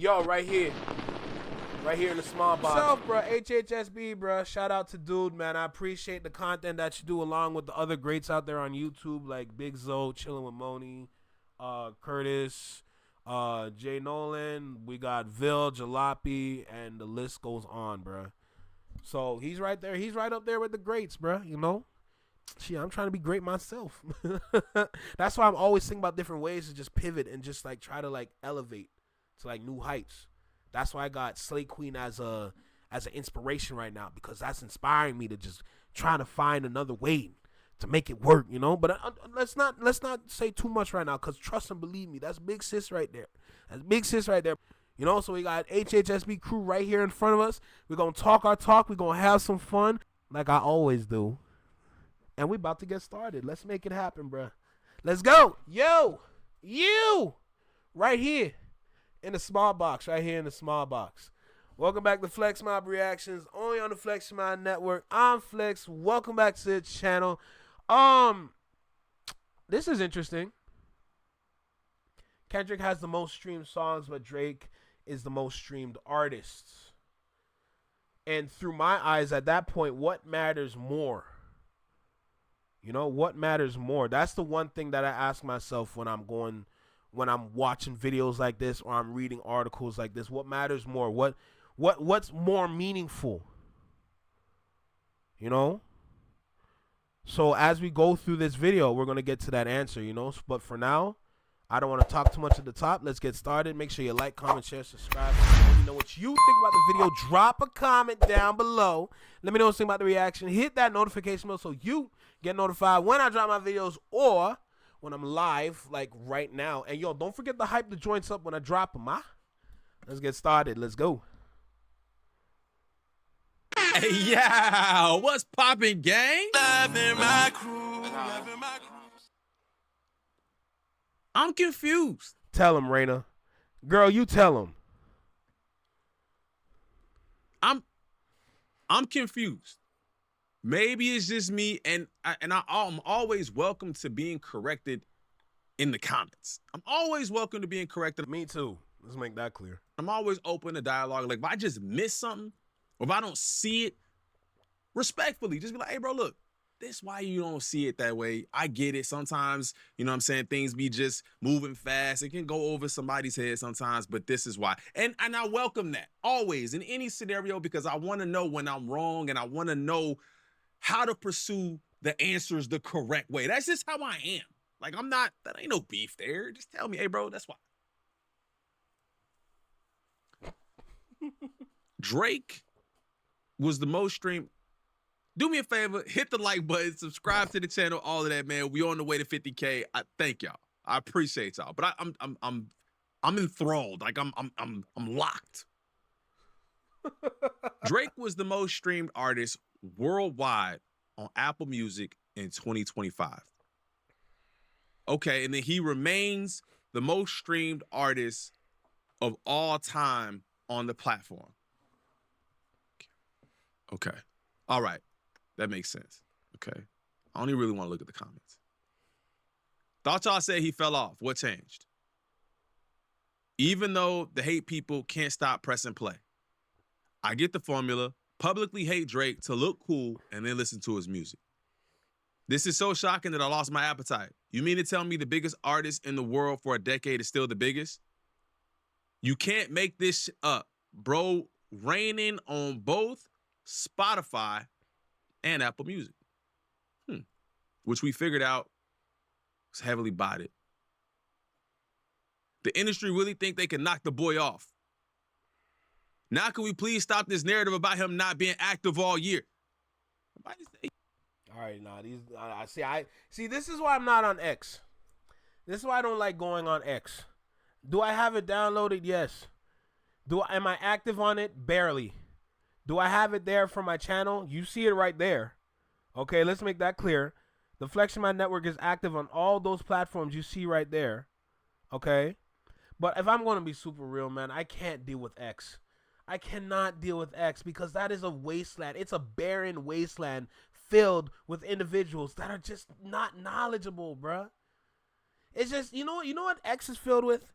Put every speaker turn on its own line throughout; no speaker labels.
Yo, right here in the small box. Self, bro, HHSB, bro. Shout out to dude, man. I appreciate the content that you do along with the other greats out there on YouTube, like Big Zo, Chillin' with Moni, Curtis, Jay Nolan. We got Vil, Jalopy, and the list goes on, bro. So he's right there. He's right up there with the greats, bro. You know? Shit, I'm trying to be great myself. That's why I'm always thinking about different ways to just pivot and just like try to like elevate to like new heights. That's why I got Slay Queen as an inspiration right now, because that's inspiring me to just try to find another way to make it work, you know. But let's not say too much right now, because trust and believe me, that's big sis right there. That's big sis right there. You know, so we got HHSB crew right here in front of us. We're going to talk our talk. We're going to have some fun like I always do. And we about to get started. Let's make it happen, bro. Let's go. Yo, you right here in the small box, right here in the small box. Welcome back to Flex Mob Reactions, only on the Flex Mob Network. I'm Flex. Welcome back to the channel. This is interesting. Kendrick has the most streamed songs, but Drake is the most streamed artist. And through my eyes, at that point, what matters more? You know, what matters more? That's the one thing that I ask myself when I'm watching videos like this or I'm reading articles like this. What matters more? What's more meaningful? You know? So as we go through this video, we're going to get to that answer, you know? But for now, I don't want to talk too much at the top. Let's get started. Make sure you like, comment, share, subscribe. Let me know what you think about the video. Drop a comment down below. Let me know what you think about the reaction. Hit that notification bell so you get notified when I drop my videos or when I'm live, like right now. And yo, don't forget to hype the joints up when I drop them, huh? Let's get started. Let's go.
Hey, yeah, what's poppin', gang? I'm confused.
Tell him, Raina. Girl, you tell him.
I'm confused. Maybe it's just me, and I'm always welcome to being corrected in the comments. I'm always welcome to being corrected.
Me too. Let's make that clear.
I'm always open to dialogue. Like, if I just miss something, or if I don't see it, respectfully, just be like, hey, bro, look, this why you don't see it that way. I get it. Sometimes, you know what I'm saying, things be just moving fast. It can go over somebody's head sometimes, but this is why. And I welcome that always in any scenario, because I want to know when I'm wrong, and I want to know how to pursue the answers the correct way. That's just how I am. Like, that ain't no beef there. Just tell me, hey, bro, that's why. Drake was the most streamed. Do me a favor, hit the like button, subscribe to the channel, all of that, man. We on the way to 50K. I thank y'all. I appreciate y'all. But I'm enthralled. Like I'm locked. Drake was the most streamed artist worldwide on Apple Music in 2025. Okay, and then he remains the most streamed artist of all time on the platform. Okay. All right. That makes sense. Okay. I don't even really want to look at the comments. Thought y'all said he fell off. What changed? Even though the hate people can't stop pressing play. I get the formula. Publicly hate Drake to look cool and then listen to his music. This is so shocking that I lost my appetite. You mean to tell me the biggest artist in the world for a decade is still the biggest? You can't make this up. Bro, reigning on both Spotify and Apple Music, which we figured out was heavily botted. The industry really think they can knock the boy off. Now can we please stop this narrative about him not being active all year?
All right, nah, I see. This is why I'm not on X. This is why I don't like going on X. Do I have it downloaded? Yes. Am I active on it? Barely. Do I have it there for my channel? You see it right there. Okay, let's make that clear. The Flex Mob Network is active on all those platforms you see right there. Okay? But if I'm going to be super real, man, I can't deal with X. I cannot deal with X because that is a wasteland. It's a barren wasteland filled with individuals that are just not knowledgeable, bruh. It's just, you know what X is filled with?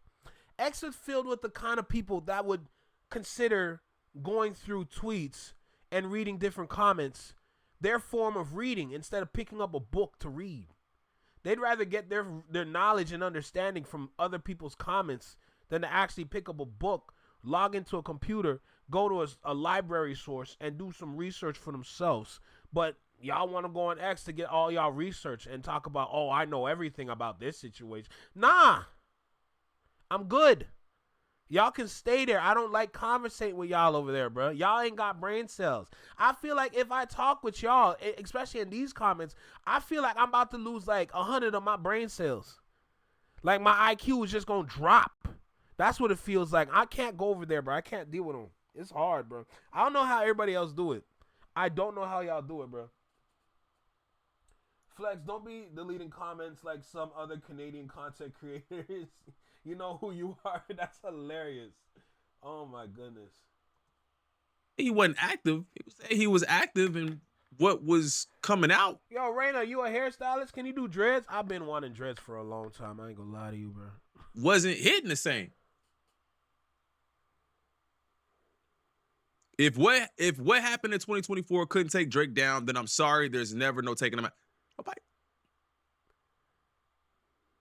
X is filled with the kind of people that would consider going through tweets and reading different comments their form of reading instead of picking up a book to read. They'd rather get their knowledge and understanding from other people's comments than to actually pick up a book, log into a computer, go to a library source, and do some research for themselves. But y'all want to go on X to get all y'all research and talk about, oh, I know everything about this situation. Nah, I'm good. Y'all can stay there. I don't like conversating with y'all over there, bro. Y'all ain't got brain cells. I feel like if I talk with y'all, especially in these comments, I feel like I'm about to lose like 100 of my brain cells. Like my IQ is just going to drop. That's what it feels like. I can't go over there, bro. I can't deal with them. It's hard, bro. I don't know how everybody else do it. I don't know how y'all do it, bro. Flex, don't be deleting comments like some other Canadian content creators. You know who you are. That's hilarious. Oh, my goodness.
He wasn't active. He was active in what was coming out.
Yo, Raina, you a hairstylist? Can you do dreads? I've been wanting dreads for a long time. I ain't gonna lie to you, bro.
Wasn't hitting the same. If what happened in 2024 couldn't take Drake down, then I'm sorry. There's never no taking him out. Nobody.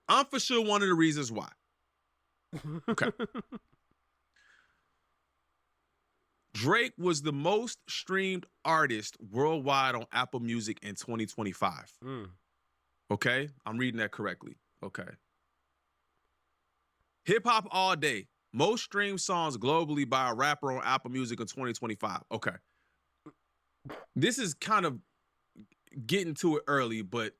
I'm for sure one of the reasons why. Okay. Drake was the most streamed artist worldwide on Apple Music in 2025. Okay? I'm reading that correctly. Okay. Hip Hop All Day. Most streamed songs globally by a rapper on Apple Music in 2025. Okay. This is kind of getting to it early, but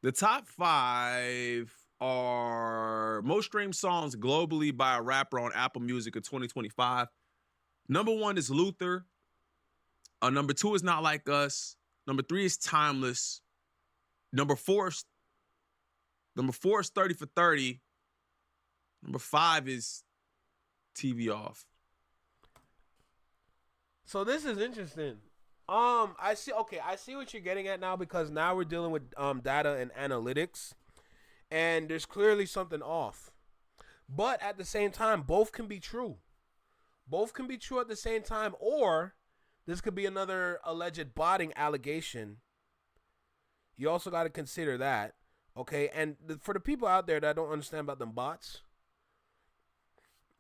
the top 5 are most streamed songs globally by a rapper on Apple Music in 2025. Number 1 is Luther. Number 2 is Not Like Us. Number 3 is Timeless. Number 4 is 30 for 30. Number 5 is TV Off.
So this is interesting. I see what you're getting at now, because now we're dealing with data and analytics, and there's clearly something off. But at the same time, both can be true. Both can be true at the same time, or this could be another alleged botting allegation. You also got to consider that, okay? And for the people out there that don't understand about them bots,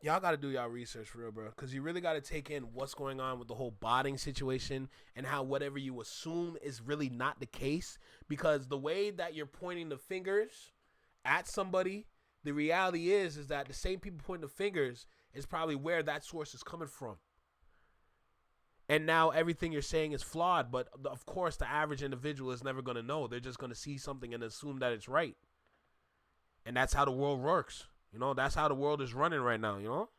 y'all got to do y'all research for real, bro, because you really got to take in what's going on with the whole botting situation and how whatever you assume is really not the case, because the way that you're pointing the fingers at somebody, the reality is that the same people pointing the fingers is probably where that source is coming from. And now everything you're saying is flawed, but of course the average individual is never going to know. They're just going to see something and assume that it's right. And that's how the world works. You know, that's how the world is running right now, you know?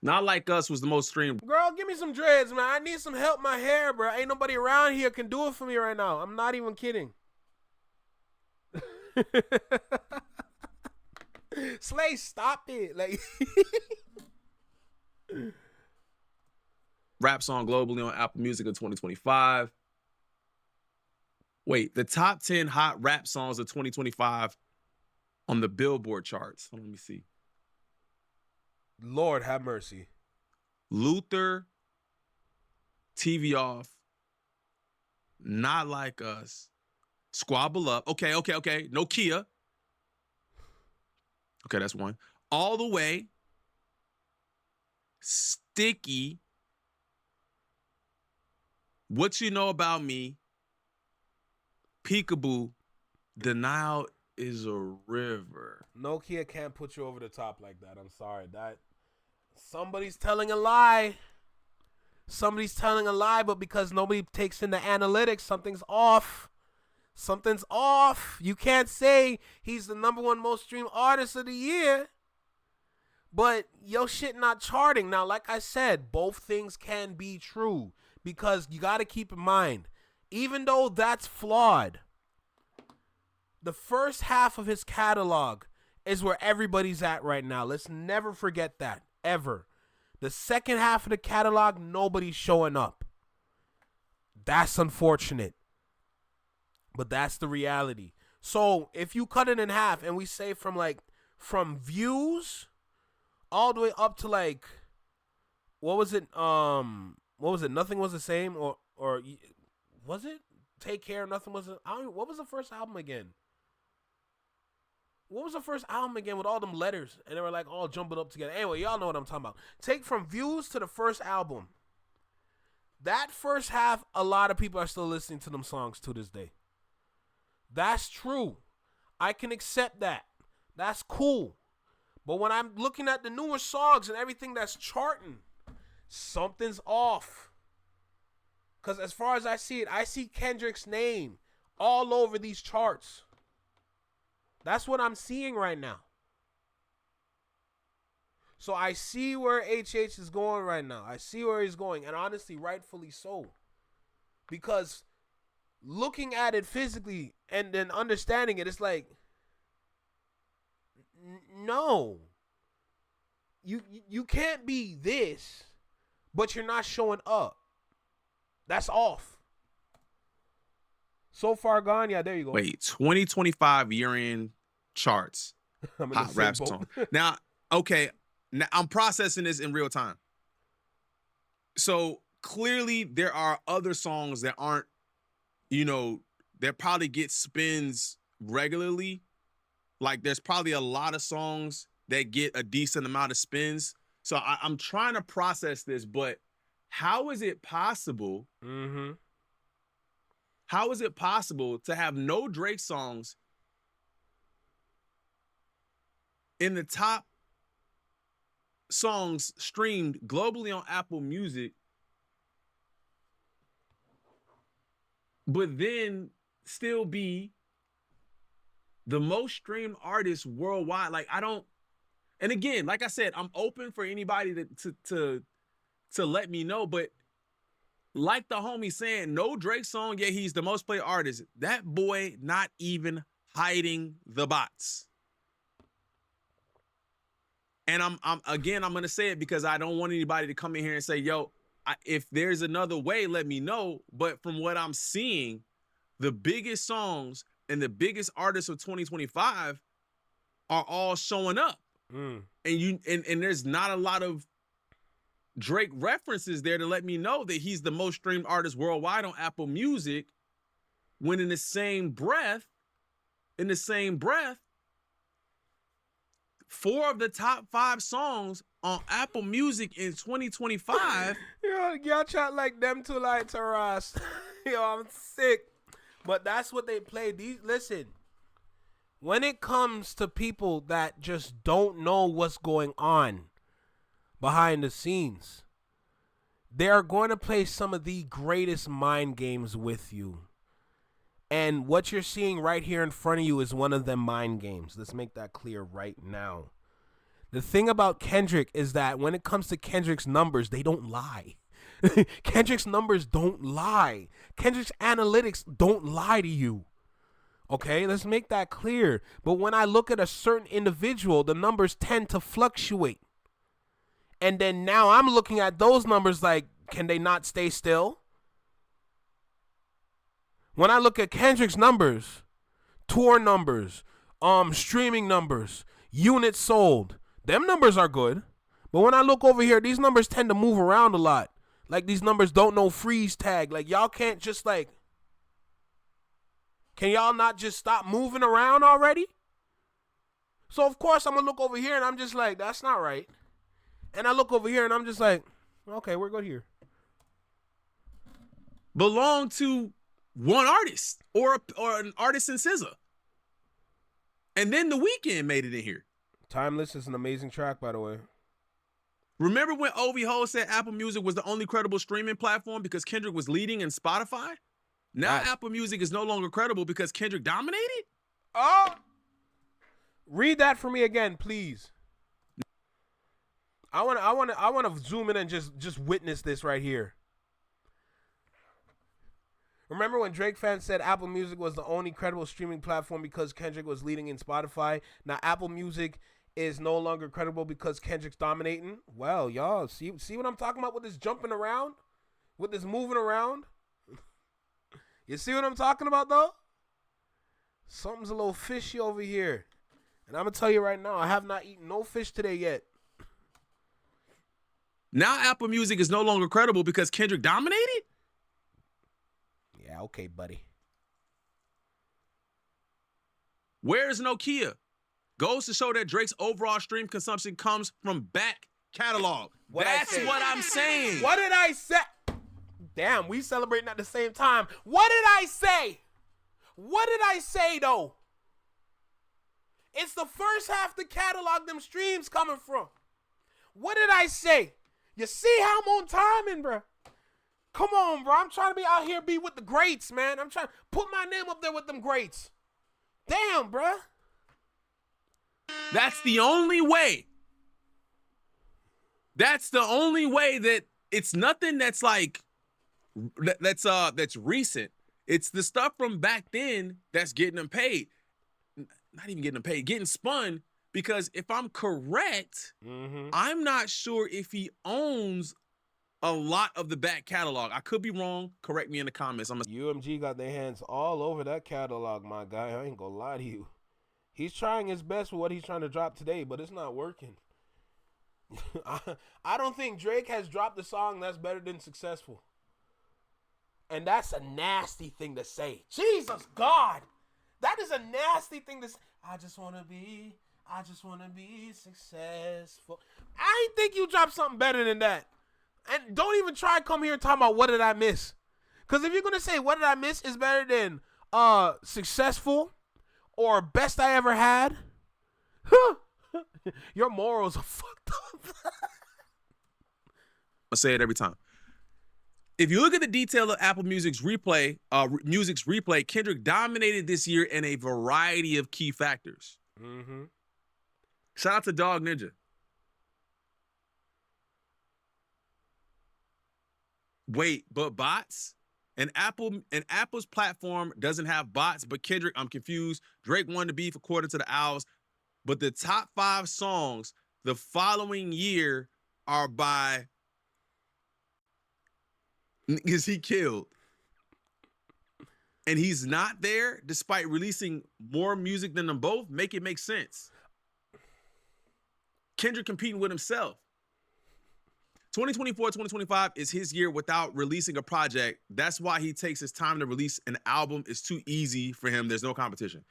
Not Like Us was the most streamed.
Girl, give me some dreads, man. I need some help with my hair, bro. Ain't nobody around here can do it for me right now. I'm not even kidding. Slay, stop it. Like
Rap song globally on Apple Music in 2025. Wait, the top 10 hot rap songs of 2025 on the Billboard charts. Let me see.
Lord have mercy.
Luther, TV Off, Not Like Us, Squabble Up. Okay. Nokia. Okay, that's one. All the Way, Sticky, What You Know About Me, Peekaboo, Denial Is a River.
Nokia can't put you over the top like that. I'm sorry. That somebody's telling a lie. Somebody's telling a lie, but because nobody takes in the analytics, something's off. Something's off. You can't say he's the #1 most streamed artist of the year, but your shit not charting. Now, like I said, both things can be true, because you got to keep in mind, even though that's flawed, the first half of his catalog is where everybody's at right now. Let's never forget that, ever. The second half of the catalog, nobody's showing up. That's unfortunate. But that's the reality. So if you cut it in half and we say from views all the way up to like, what was it? Nothing Was the Same, or was it Take Care? Nothing Was. What was the first album again? What was the first album again with all them letters and they were like all jumbled up together? Anyway, y'all know what I'm talking about. Take from views to the first album. That first half, a lot of people are still listening to them songs to this day. That's true. I can accept that. That's cool. But when I'm looking at the newer songs and everything that's charting, something's off. Because as far as I see it, I see Kendrick's name all over these charts. That's what I'm seeing right now. So I see where HH is going right now. I see where he's going. And honestly, rightfully so. Because looking at it physically and then understanding it, it's like, no. You can't be this, but you're not showing up. That's off. So Far Gone, yeah, there you go.
Wait, 2025 year-end charts. Hot rap song. Now, okay, now I'm processing this in real time. So clearly there are other songs that aren't, that probably get spins regularly. Like there's probably a lot of songs that get a decent amount of spins. So I'm trying to process this, but how is it possible?
Mm-hmm.
How is it possible to have no Drake songs in the top songs streamed globally on Apple Music, but then still be the most streamed artist worldwide? Like, I don't, and again, like I said, I'm open for anybody to let me know, but like the homie saying, no Drake song, yet he's the most played artist. That boy not even hiding the bots. And I'm gonna say it because I don't want anybody to come in here and say, yo, if there's another way, let me know. But from what I'm seeing, the biggest songs and the biggest artists of 2025 are all showing up. And there's not a lot of Drake references there to let me know that he's the most streamed artist worldwide on Apple Music, when in the same breath, 4 of the top 5 songs on Apple Music in 2025.
Y'all chat like them two lights are us. Yo, I'm sick. But that's what they play. Listen, when it comes to people that just don't know what's going on behind the scenes, they are going to play some of the greatest mind games with you. And what you're seeing right here in front of you is one of them mind games. Let's make that clear right now. The thing about Kendrick is that when it comes to Kendrick's numbers, they don't lie. Kendrick's numbers don't lie. Kendrick's analytics don't lie to you. Okay, let's make that clear. But when I look at a certain individual, the numbers tend to fluctuate. And then now I'm looking at those numbers like, can they not stay still? When I look at Kendrick's numbers, tour numbers, streaming numbers, units sold, them numbers are good. But when I look over here, these numbers tend to move around a lot. Like these numbers don't know freeze tag. Like y'all can't just like, can y'all not just stop moving around already? So of course I'm gonna look over here and I'm just like, that's not right. And I look over here and I'm just like, okay, we're good here.
Belong to one artist or an artist in SZA. And then The Weeknd made it in here.
Timeless is an amazing track, by the way.
Remember when Ovi said Apple Music was the only credible streaming platform because Kendrick was leading in Spotify? Now Apple Music is no longer credible because Kendrick dominated?
Oh! Read that for me again, please. I want to zoom in and just witness this right here. Remember when Drake fans said Apple Music was the only credible streaming platform because Kendrick was leading in Spotify? Now Apple Music is no longer credible because Kendrick's dominating? Well, y'all, see what I'm talking about with this jumping around? With this moving around? You see what I'm talking about, though? Something's a little fishy over here. And I'm going to tell you right now, I have not eaten no fish today yet.
Now Apple Music is no longer credible because Kendrick dominated?
Yeah, okay, buddy.
Where is Nokia? Goes to show that Drake's overall stream consumption comes from back catalog. That's what I'm saying.
What did I say? Damn, we celebrating at the same time. What did I say? What did I say, though? It's the first half the catalog them streams coming from. What did I say? You see how I'm on timing, bro? Come on, bro. I'm trying to be out here, be with the greats, man. I'm trying to put my name up there with them greats. Damn, bro.
That's the only way. That's the only way that it's nothing that's like that's recent. It's the stuff from back then that's getting them paid. Not even getting them paid, getting spun. Because if I'm correct, I'm not sure if he owns a lot of the back catalog. I could be wrong. Correct me in the comments.
UMG got their hands all over that catalog, my guy. I ain't gonna lie to you. He's trying his best with what he's trying to drop today, but it's not working. I don't think Drake has dropped a song that's better than Successful. And that's a nasty thing to say. Jesus God. That is a nasty thing to say. I just want to be successful. I ain't think you dropped something better than that. And don't even try to come here and talk about what did I miss. Because if you're going to say what did I miss is better than Successful or Best I Ever Had, your morals are fucked up.
I say it every time. If you look at the detail of Apple Music's replay, Kendrick dominated this year in a variety of key factors. Shout out to Dog Ninja. Wait, but bots? And Apple's platform doesn't have bots, but Kendrick, I'm confused. Drake won the beef according to the Owls, but the top 5 songs the following year are by niggas he killed. And he's not there despite releasing more music than them both. Make it make sense. Kendrick competing with himself. 2024, 2025 is his year without releasing a project. That's why he takes his time to release an album. It's too easy for him. There's no competition.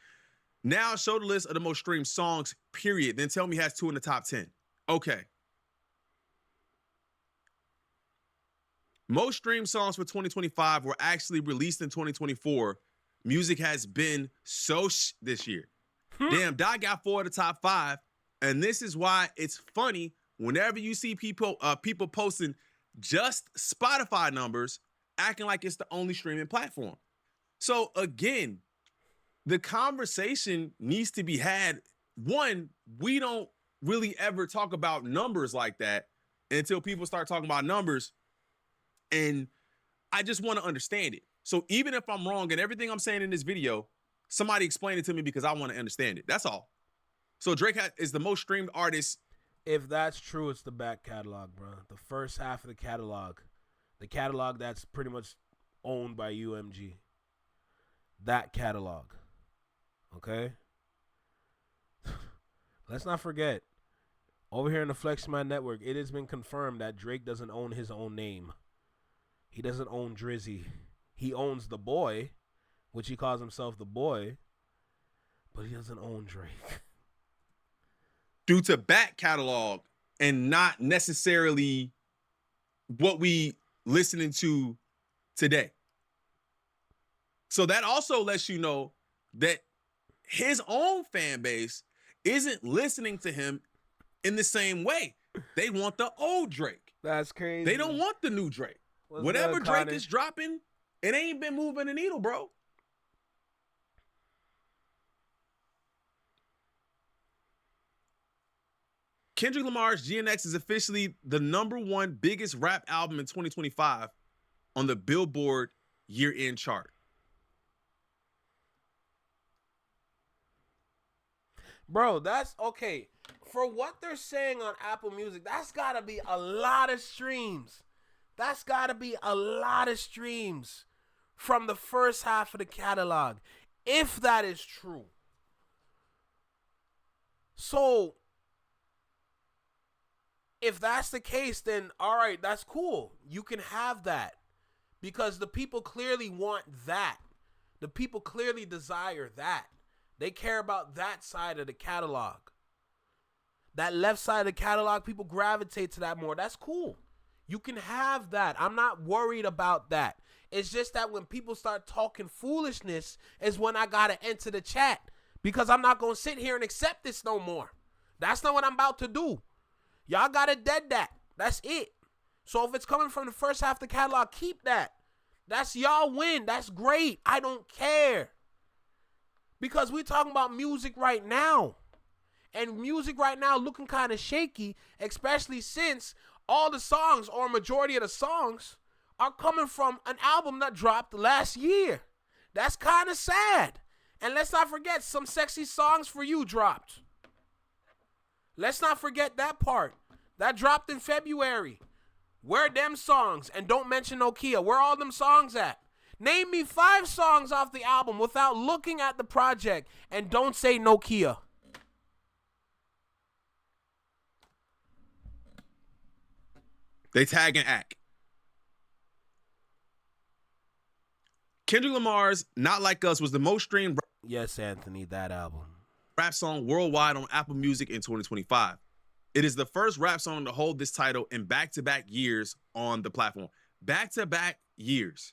Now show the list of the most streamed songs, period. Then tell me he has 2 in the top 10. Okay. Most streamed songs for 2025 were actually released in 2024. Music has been so this year. Damn, Dot got 4 of the top 5. And this is why it's funny whenever you see people posting just Spotify numbers, acting like it's the only streaming platform. So again, the conversation needs to be had. One, we don't really ever talk about numbers like that until people start talking about numbers. And I just want to understand it. So even if I'm wrong and everything I'm saying in this video, somebody explain it to me because I want to understand it. That's all. So Drake is the most streamed artist.
If that's true, it's the back catalog, bro. The first half of the catalog that's pretty much owned by UMG. That catalog. Okay? Let's not forget, over here in the Flex My Network, it has been confirmed that Drake doesn't own his own name. He doesn't own Drizzy. He owns The Boy, which he calls himself The Boy, but he doesn't own Drake.
Due to back catalog and not necessarily what we listening to today. So that also lets you know that his own fan base isn't listening to him in the same way. They want the old Drake.
That's crazy.
They don't want the new Drake. Whatever Drake is dropping, it ain't been moving the needle, bro. Kendrick Lamar's GNX is officially the #1 biggest rap album in 2025 on the Billboard year-end chart.
Bro, that's okay. For what they're saying on Apple Music, that's got to be a lot of streams. That's got to be a lot of streams from the first half of the catalog, if that is true. So, if that's the case, then all right, that's cool. You can have that because the people clearly want that. The people clearly desire that. They care about that side of the catalog. That left side of the catalog, people gravitate to that more. That's cool. You can have that. I'm not worried about that. It's just that when people start talking foolishness is when I got to enter the chat because I'm not going to sit here and accept this no more. That's not what I'm about to do. Y'all got to dead that. That's it. So if it's coming from the first half of the catalog, keep that. That's y'all win. That's great. I don't care. Because we talking about music right now. And music right now looking kind of shaky, especially since all the songs or majority of the songs are coming from an album that dropped last year. That's kind of sad. And let's not forget, Some Sexy Songs for You dropped. Let's not forget that part. That dropped in February. Where them songs? And don't mention Nokia. Where all them songs at? Name me 5 songs off the album without looking at the project. And don't say Nokia.
They tag and act. Kendrick Lamar's Not Like Us was the most streamed
Yes, Anthony, that album.
rap song worldwide on Apple Music in 2025. It is the first rap song to hold this title in back-to-back years on the platform. Back-to-back years.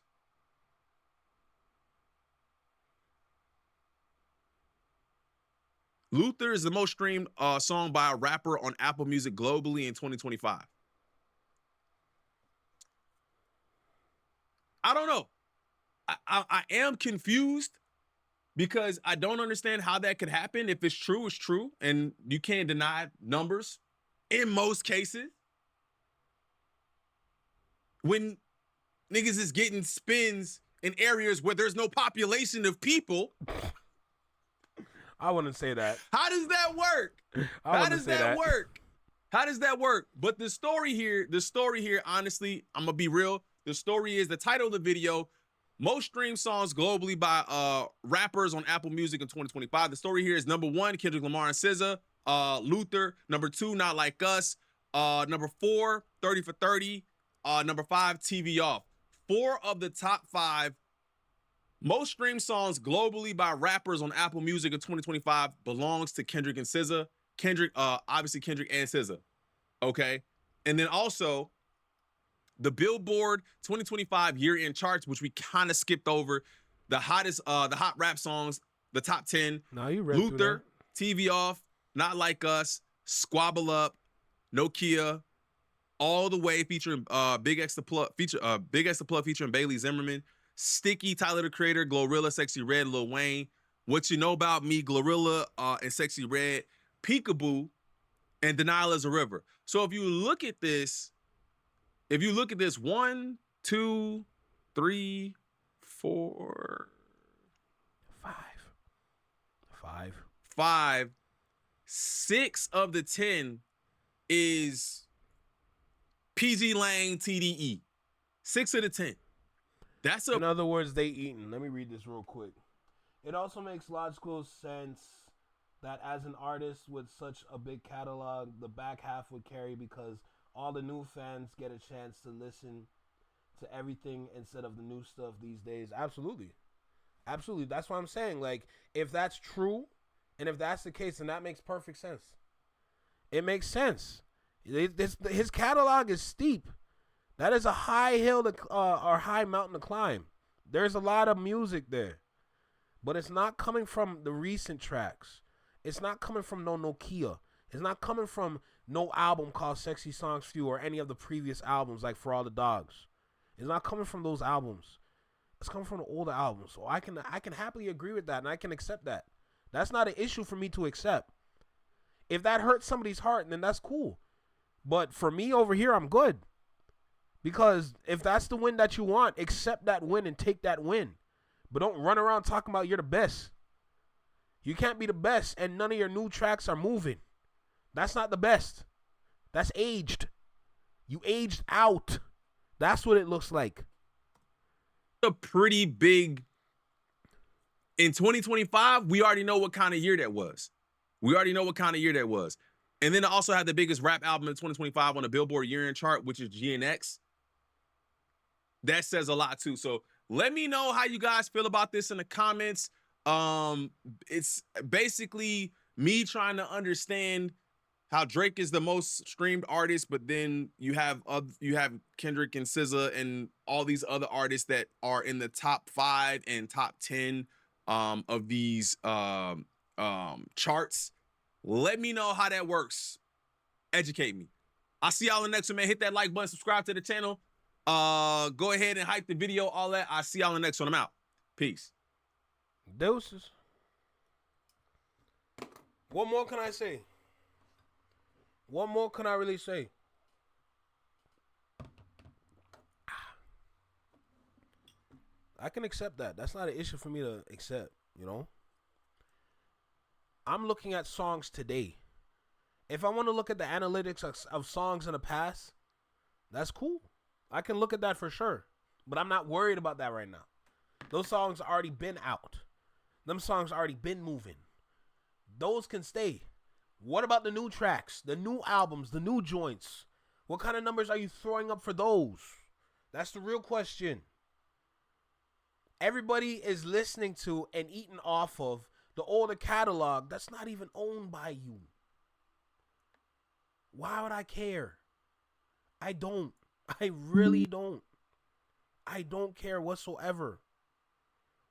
Luther is the most streamed song by a rapper on Apple Music globally in 2025. I don't know. I am confused because I don't understand how that could happen. If it's true, it's true. And you can't deny numbers in most cases. When niggas is getting spins in areas where there's no population of people.
I wouldn't say that.
How does that work? How does that work? How does that work? But the story here, honestly, I'm going to be real. The story is the title of the video, most streamed songs globally by rappers on Apple Music in 2025. The story here is number 1, Kendrick Lamar and SZA. Luther. Number 2, Not Like Us. Number 4, 30 for 30. Number 5, TV Off. 4 of the top 5 most streamed songs globally by rappers on Apple Music in 2025 belongs to Kendrick and SZA. Obviously Kendrick and SZA. Okay. And then also the Billboard 2025 year-end charts, which we kind of skipped over, the hot rap songs, the top 10.
No, you read
Luther, TV Off, Not Like Us, Squabble Up, Nokia, All the Way featuring Big X the Plug featuring Bailey Zimmerman, Sticky, Tyler the Creator, Glorilla, Sexy Red, Lil Wayne, What You Know About Me, Glorilla and Sexy Red, Peekaboo, and Denial is a River. So if you look at this 1, 2, 3, 4, 5, 6 of the 10 is PG Lang TDE. 6 of the 10.
In other words, they eating. Let me read this real quick. It also makes logical sense that as an artist with such a big catalog, the back half would carry because all the new fans get a chance to listen to everything instead of the new stuff these days. Absolutely. Absolutely. That's what I'm saying. Like, if that's true, and if that's the case, then that makes perfect sense. It makes sense. His catalog is steep. That is a high hill or high mountain to climb. There's a lot of music there. But it's not coming from the recent tracks. It's not coming from no Nokia. It's not coming from no album called Sexy Songs for You or any of the previous albums like For All the Dogs. It's not coming from those albums. It's coming from the older albums. So I can happily agree with that and I can accept that. That's not an issue for me to accept. If that hurts somebody's heart, then that's cool. But for me over here, I'm good. Because if that's the win that you want, accept that win and take that win. But don't run around talking about you're the best. You can't be the best and none of your new tracks are moving. That's not the best. That's aged. You aged out. That's what it looks like.
a pretty big. In 2025, we already know what kind of year that was. We already know what kind of year that was. And then I also had the biggest rap album in 2025 on the Billboard year-end chart, which is GNX. That says a lot too. So let me know how you guys feel about this in the comments. It's basically me trying to understand how Drake is the most streamed artist, but then you have Kendrick and SZA and all these other artists that are in the top 5 and top 10 of these charts. Let me know how that works. Educate me. I'll see y'all in the next one, man. Hit that like button, subscribe to the channel. Go ahead and hype the video, all that. I'll see y'all in the next one. I'm out. Peace.
Deuces. What more can I say? What more can I really say? I can accept that. That's not an issue for me to accept, you know? I'm looking at songs today. If I want to look at the analytics of songs in the past, that's cool. I can look at that for sure. But I'm not worried about that right now. Those songs already been out. Them songs already been moving. Those can stay. What about the new tracks, the new albums, the new joints? What kind of numbers are you throwing up for those? That's the real question. Everybody is listening to and eating off of the older catalog that's not even owned by you. Why would I care? I don't. I really don't. I don't care whatsoever.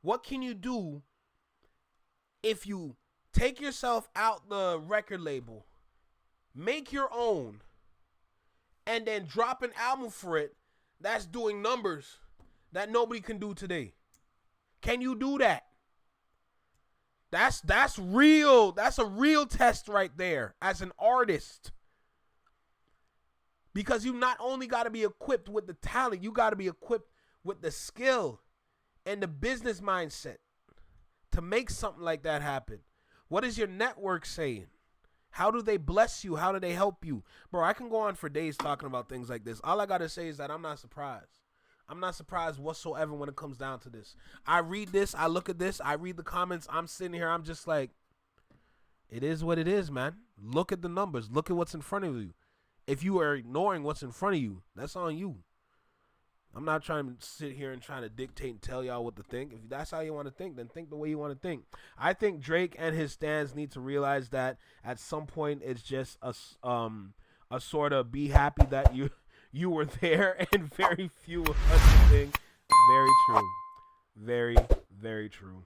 What can you do if you take yourself out the record label, make your own, and then drop an album for it that's doing numbers that nobody can do today? Can you do that? That's real. That's a real test right there as an artist. Because you not only got to be equipped with the talent, you got to be equipped with the skill and the business mindset to make something like that happen. What is your network saying? How do they bless you? How do they help you? Bro, I can go on for days talking about things like this. All I got to say is that I'm not surprised. I'm not surprised whatsoever when it comes down to this. I read this. I look at this. I read the comments. I'm sitting here. I'm just like, it is what it is, man. Look at the numbers. Look at what's in front of you. If you are ignoring what's in front of you, that's on you. I'm not trying to sit here and trying to dictate and tell y'all what to think. If that's how you want to think, then think the way you want to think. I think Drake and his stans need to realize that at some point it's just a sort of be happy that you were there and very few of us think. Very true. Very, very true.